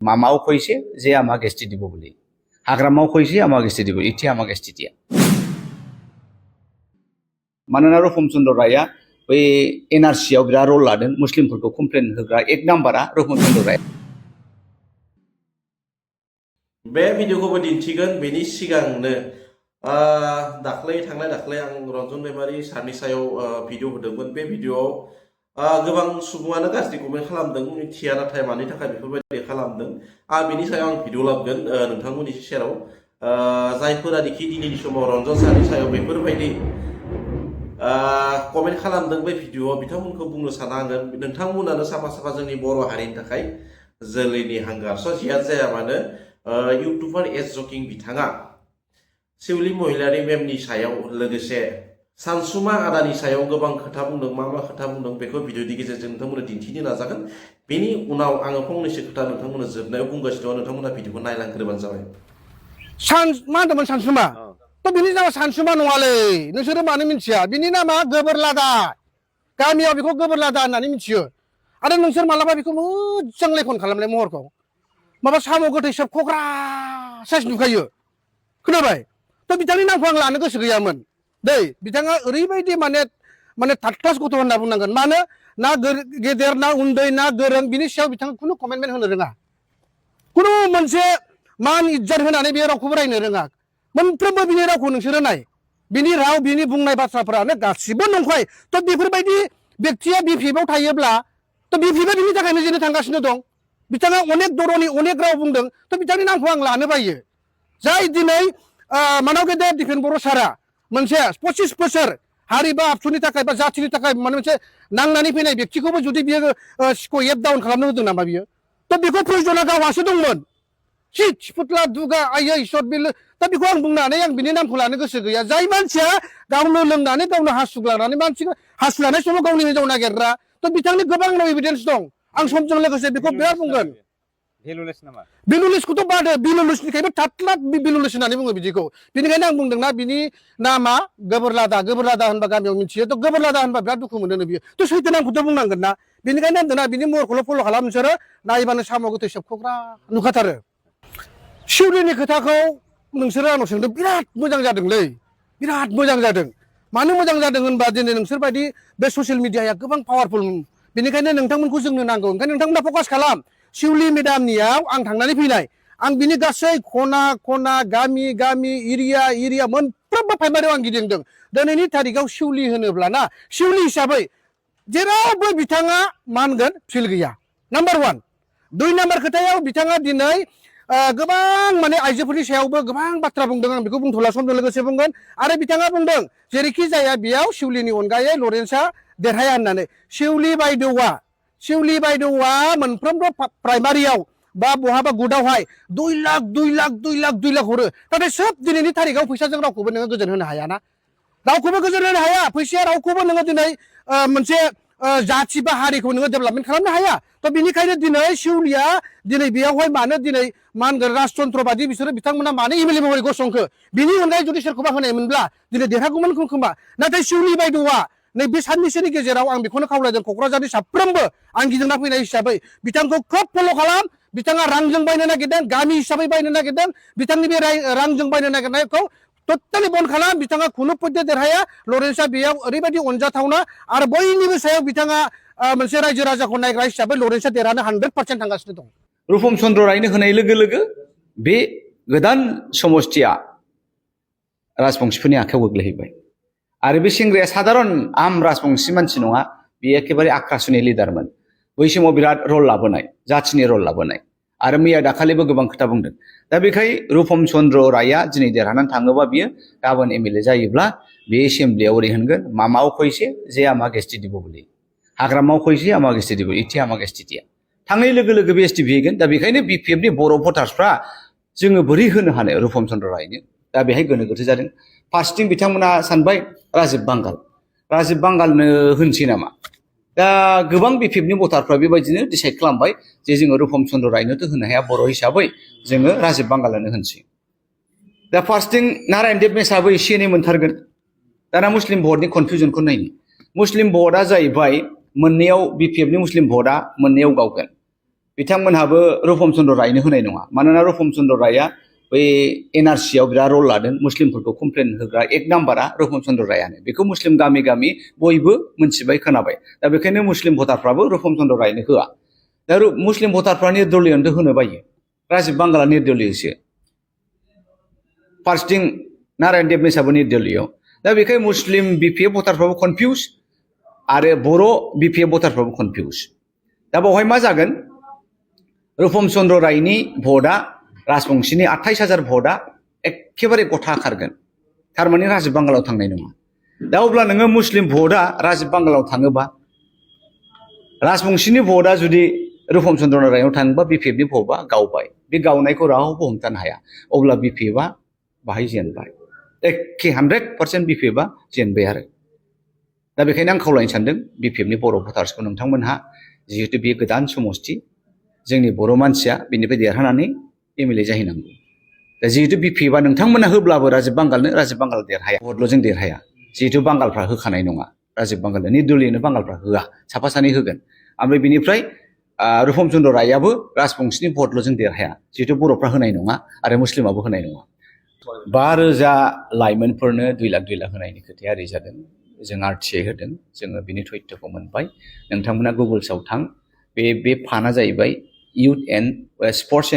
মামাও কইছে যে আমাকে এসটি দিব বলে, হাগ্রামাও কইছে আমাকে এসটি দিব, ইটি আমাকে এসটি দিয়া। मानोना रफम चन्द्र रायआ बै एनआरसियाव बिराद रल लादों, मुस्लिमफोरखौ कमप्लेन होग्रा एक नाम्बारा रफम चन्द्र राय। बे भिडिअखौबो दिन्थिगोन बेनि सिगांनो दाख्लै थांनाय दाख्लै आं रन्जन दैमारि सारनि सायाव भिडिअ होदोंमोन। बे भिडिअआव गोबां सुबुङानो गाज्रि कमेन्ट खालामदों, मिथिया नाथाय मानि थाखाय बेफोरबायदि खालामदों। बेनि सायाव आं भिडिअ लाबोगोन नोंथांमोननि सेराव, जायफोरानोखि दिनैनि समाव रन्जन सारनि सायाव बेफोरबायदि कमेन्ट खालामदों बे भिडिअआव बिथांमोनखौ बुंनो साना आङो, नोंथांमोनानो साफा साफा जोंनि बर' हारिनि थाखाय जोलैनि हांगार। जियानो जाया मानो इउटुबार एस जकिं बिथाङा शिवली महिलारी मेमनि सायाव लोगोसे सानसुमा आदानि सायाव गोबां खोथा बुंदों। मा खोथा बुंदों बेखौ भिडिअनि गेजेरजों नोंथांमोननो दिन्थिनो नाजागोन। बेनि उनाव आङो फंनैसो खोथा नोंथांमोननो जोबनायाव बुंगासिनो दं, नोंथांमोना भिडिअखौ नायलांग्रोबानो जाबाय। मा होनदोंमोन सानसुमा? तो बिनि नामा सानसुमा नङालै, नोंसोरो मानो मिथिया? बिनि नामा गोबोरलादा, गामियाव बेखौ गोबोरलादा होननानै मिथियो। आरो नोंसोर मालाबा बेखौ मोजां लेखन खालामलाय महरखौ, माबा साम' गोथै सोबख'ग्रा साइस नुखायो, खोनाबाय? तो बिथांनि नामखौ आं लानो गोसो गैयामोन दै। बिथाङा ओरैबायदि माने थार्ड क्लास गथ' होनना बुंनांगोन। मानो ना गेदेर ना उन्दै ना गोरों बिनि सायाव बिथाङा खुनु कमेन्टमेन्ट होनो रोङा, खुनु मोनसे मान इज्जत होनानै बे रावखौबो रायनो रोङा। मोनफ्रोमबो बिनि रावखौ नोंसोरो नाय, बिनि राव बिनि बुंनाय बाथ्राफोरानो गासिबो नंखाय। तो बेफोरबायदि बेक्तिया बिपिएफआव थायोब्ला तो बिपिएफआ बिनि थाखायनो जेनो थांगासिनो दं। बिथाङा अनेक दरनि अनेक राव बुंदों, तो बिथांनि नामखौ आं लानो बायो। जाय दिनै मानाव गेदेर दिपेन बर' सारा मोनसे 25 बोसोर हारि बा आबसुनि थाखाय बा जाथिनि थाखाय माने मोनसे नांनानै फैनाय बेक्तिखौबो जुदि बियो स्क'एप डाउन खालामनो होदों नामा बियो? तो बेखौ प्रयजना गावहासो दंमोन। सिफुटला दुगा आयै सट बिलो, दा बेखौ आं बुंनानै आं बिनि नामखौ लानो गोसो गैया। जाय मानसिया गावनो लोंनानै गावनो हासुग्लानानै मानसिखौ हासुलानाय समाव गावनि हिनजाव नागिरग्रा, तो बिथांनि गोबां एभिडेन्स दं। आं समजों लोगोसे बेखौ बिराद बुंगोन। बिलुलेसखौथ' बादो, बिलुलेसनिखायबो थाथ्ला बिलुलेस होननानै बुङो बिदिखौ। बेनिखायनो आं बुंदोंना बिनि नामा गोबोरलादा। गोबोरलादा होनबा गामियाव मिथियो, तो गोबोरलादा होनबा बिराद दुखु मोनो बियो। तो सैथो नामखौथ' बुंनांगोन ना। बेनिखायनो होनदोंना बिनि महरखौल' फल' खालाम नोंसोरो, नायबानो साम' गोथै सोबख'ग्रा नुखाथारो। शिवलीनि खोथाखौ नोंसोरो आंनाव सोंदों, बिराद मोजां जादोंलै, बिराद मोजां जादों। मानो मोजां जादों होनबा दिनै नोंसोरबायदि बे ससियेल मिडियाया गोबां पावारफुल, बेनिखायनो नोंथांमोनखौ जोंनो नांगौ। ओंखायनो नोंथांमोना फकास खालाम। शिवली मेदामनियाव आं थांनानै फैनाय, आं बिनि गासै खना खना गामि गामि एरिया मोनफ्रोमबो प्राइमारियाव आं गिदिंदों। दिनैनि थारिखआव शिवली होनोब्लाना, शिवली हिसाबै जेरावबो बिथाङा मा होनगोन फिल गैया, नाम्बार 1। 2 नाम्बार खोथायाव बिथाङा दिनै गोबां माने आइजोफोरनि सायावबो गोबां बाथ्रा बुंदों। आं बेखौ बुंथ'ला, समजों लोगोसे बुंगोन। आरो बिथाङा बुंदों जेरैखि जाया बेयाव शिवलीनि अनगायै लरेन्सआ देरहाया होननानै। शिवली बायद'आ मोनफ्रोमबो प्राइमारियाव बा बहाबा गुदावहाय 2 लाख हरो। नाथाय सोब दिनैनि थारिखआव फैसाजों रावखौबो नोङो गोजोन होनो हायाना, रावखौबो गोजोन होनो हाया। फैसाया रावखौबो नोङो दिनै मोनसे जाथि बा हारिखौ नोङो डेभेलपमेन्ट खालामनो हाया। तो बेनिखायनो दिनै शिवलीया दिनै बेयावहाय मानो दिनै मा होनगोन राजतन्त्रबादि बिसोरो बिथांमोना मानो एमएलए महरै गसंखो? बिनि अनगायै जुदि सोरखौबा होनायमोनब्ला दिनै देरहागौमोन खोमा। नाथाय शिवली बायद'आ नैबे साननैसोनि गेजेराव आं बेखौनो खावलायदों, क'क्राझारनि साफ्रोमबो आं गिदिंना फैनाय हिसाबै बिथांखौ खोब फल' खालाम। बिथाङा रांजों बायनो नागिरदों, गामि हिसाबै बायनो नागिरदों। बिथांनि बे रांजों बायनो नागिरनायखौ टटेलि बन्द खालाम। बिथाङा खुनु पद्य देरहाया। लरेन्सआ बेयाव ओरैबायदि अनजाथावना, आरो बयनिबो सायाव बिथाङा मोनसे रायजो राजाखौ नायग्रा हिसाबै लरेन्सआ देरहानो 100% थांगासिनो दं। रुपम चन्द्र रायनो होनाय लोगो लोगो बे गोदान समस्थिया राजबंसिफोरनि आखायाव गोग्लैहैबाय। आरो बे सेंग्राया साधारन आम राजबंसि मानसि नङा, बे एखेबारे आक्रासनि लिडारमोन। बै समाव बिराद रल लाबोनाय, जाथिनि रल लाबोनाय, आरो मैया दाखालिबो गोबां खोथा बुंदों। दा बेखाय रुपम चन्द्र रायआ दिनै देरहानानै थाङोबा बियो गाबोन एमएलए जायोब्ला बे एसेम्ब्लियाव ओरै होनगोन, मामाव कइसे जे आमाक एसटि দিব বলে, हाग्रामाव कइसे आमाक एसटि দিব, इथि आमाक एसटि दिया। थांनाय लोगो लोगो बे एसटि हैगोन। दा बेखायनो बिपिएफनि बर' भटार्सफ्रा जोङो बोरै होनो हानो रुपम चन्द्र रायनो? दा बेहाय गोनो गोथो जादों। फारसेथिं बिथांमोना सानबाय राजिब बांगालनो होनसै नामा? दा गोबां बिपिएफनि भटारफ्रा बेबायदिनो डिसाइड खालामबाय जे जोङो रुपम चन्द्र रायनोथ' होनो हाया बर' हिसाबै, जोङो राजिब बांगालनो होनसै। दा फारसेथिं नारायण देब मेसाबो एसे एनै मोनथारगोन। दाना मुस्लिम भटनि कनफिउजनखौ नायनि। मुस्लिम भटआ जाहैबाय मोननैयाव, बिपिएफनि मुस्लिम भटआ मोननैयाव गावगोन। बिथांमोनहाबो रुपम चन्द्र रायनो होनाय नङा मानोना रुपम चन्द्र रायआ बै NRC आव बिराद रल लादों मुस्लिमफोरखौ कमप्लेन होग्रा एक नाम्बारा रुपम चन्द्र रायानो बेखौ मुस्लिम गामि गामि बयबो मोनथिबाय खोनाबाय दा बेखायनो मुस्लिम भटारफ्राबो रुपम चन्द्र रायनो होआ दा मुस्लिम भटारफ्रा निर्दलीयनोथ' होनो बायो राजीब बांगाला निर्दलीयसो फार्स्टिं नारायण देबनिसाबो निर्दलीय दा बेखायनो मुस्लिम BPF भटारफ्राबो कनफिउज आरो बर' BPF भटारफ्राबो कनफिउज दा बावहाय मा जागोन रुपम चन्द्र रायनि भटआ राजबंशीनि 28,000 भटआ एखेबारे गथा खारगोन थारमाने राजीब बांगालाव थांनाय नङा दा अब्ला नोङो मुस्लिम भटआ राजीब बांगालाव थाङोबा राजबंशीनि भटआ जुदि रुपम चन्द्र रायनाव थाङोबा BPFनि भटआ गावबाय बे गावनायखौ रावबो हमथानो हाया अब्ला BPFआ बाहाय जेनबाय एखे 100% BPFआ जेनबाय आरो दा बेखायनो आं खावलायनो सानदों BPFनि बर' भटार्सखौ नोंथांमोनहा जिहेतु बे गोदान समष्टि जोंनि बर' मानसिया बेनिफ्राय देरहानानै MLA जाहैनांगौ दा जिहेतु BPFआ नोंथांमोना होब्लाबो राजीब बांगाल देरहाया भटल' जों देरहाया जिहेतु बांगालफ्रा होखानाय नङा राजीब बांगालनो निर्दलीयनो बांगालफ्रा होआ साफा सानै होगोन ओमफ्राय बिनिफ्राय रुपम चन्द्र रायआबो राजबंशीनि भटल' जों देरहाया जिहेतु बर'फ्रा होनाय नङा आरो मुस्लिमाबो होनाय नङा 5,000 लाइमोनफोरनो 2 लाख होनायनि खोथाया ओरै जादों जों RTI होदों जोङो बिनि तथ्यखौ मोनबाय नोंथांमोना गुगोल्सआव थां बे फान्डआ जाहैबाय स्पर्ट्स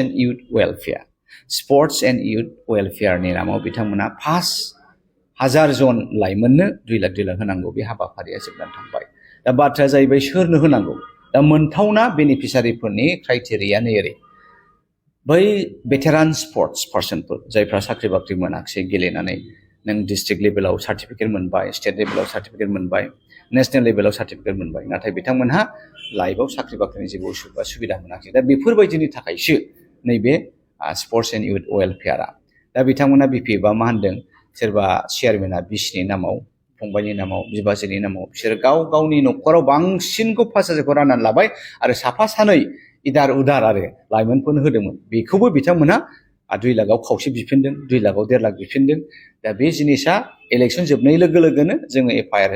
एन्ड इउथ वेलफेयारनि नामाव बिथांमोना 5,000 जन लाइमोननो 2 लाख होनांगौ बे हाबाफारिया जोबनानै थांबाय दा बाथ्राया जाहैबाय सोरनो होनांगौ दा मोनथावना बेनिफिसारिफोरनि क्राइटेरिया नै ओरै बै भेटेरान स्पर्ट्स पार्सनफोर जायफ्रा साख्रि बाख्रि मोनाखिसै गेलेनानै नों डिस्ट्रिक्ट लेभेलाव सार्टिफिकेट मोनबाय स्टेट लेभेलाव सार्टिफिकेट मोनबाय नेशनेल लेभेलाव सार्टिफिकेट मोनबाय नाथाय बिथांमोनहा लाइफआव साख्रि बाख्रिनि जेबो सुबिदा मोनाखै दा बेफोरबायदिनि थाखायसो नैबे स्पर्ट्स एन्ड इउथ वेलफेयारा दा बिथांमोना BPFआ मा होनदों सोरबा चेयारमेना बिसिनि नामाव फंबायनि नामाव बिबाजैनि नामाव बिसोर गावनि न'खराव बांसिनखौ 5,000खौ राननानै लाबाय आरो साफा सानै इदार उदार आरो लाइमोनफोरनो होदोंमोन बेखौबो बिथांमोना 2 लाखआव खावसे बिफिनदों 2 लाखआव 1.5 लाख बिफिनदों दा बे जिनिसा इलेक्सन जोबनाय लोगो लोगोनो जोङो FIR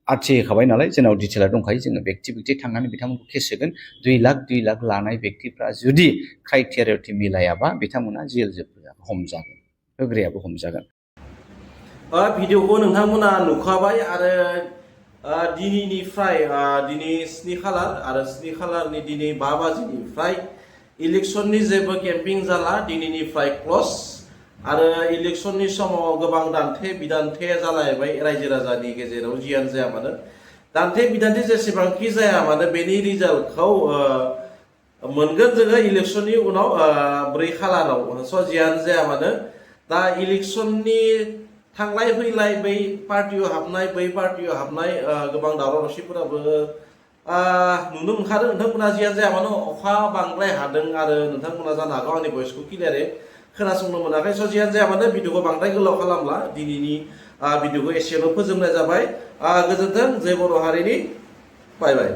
RTI होखाबाय नालाय जोंनाव डिटेला दंखायो जोङो व्यक्ति थांनानै बिथांमोनखौ केस होगोन 2 लाख लानाय व्यक्तिफ्रा जुदि क्राइटेरियाथि मिलायाबा बिथांमोना जेल हमजागोन होग्रायाबो हमजागोन भिडिअखौ नोंथांमोना नुखाबाय आरो दिनैनिफ्राय दिनै 7 खालार आरो 7 खालारनि दिनै 5 बाजिनिफ्राय इलेक्सननि जेबो केम्पिं जाला दिनैनिफ्राय क्लस आरो इलेक्सननि समाव गोबां दान्थे बिदान्थे जालायबाय रायजो राजानि गेजेराव जियानो जाया मानो दान्थे बिदान्थे जेसेबांखि जाया मानो बेनि रिजाल्टखौ मोनगोन जोङो इलेक्सननि उनाव 4 खालाराव स' जियानो जाया मानो दा इलेक्सननि थांलाय फैलाय बै पार्टियाव हाबनाय बै पार्टियाव हाबनाय गोबां दावराव दावसिफोराबो नुनो मोनखादों नोंथांमोना जियानो जाया मानो अखा बांद्राय हादों आरो नोंथांमोना जानो हागौ आंनि भइसखौ क्लियारै खोनासंनो मोनाखै स' जियानो जाया मानो भिडिअखौ बांद्राय गोलाव खालामला दिनैनि भिडिअखौ एसेल' फोजोबनाय जाबाय गोजोन्थों जय बर' हारिनि बाय बाय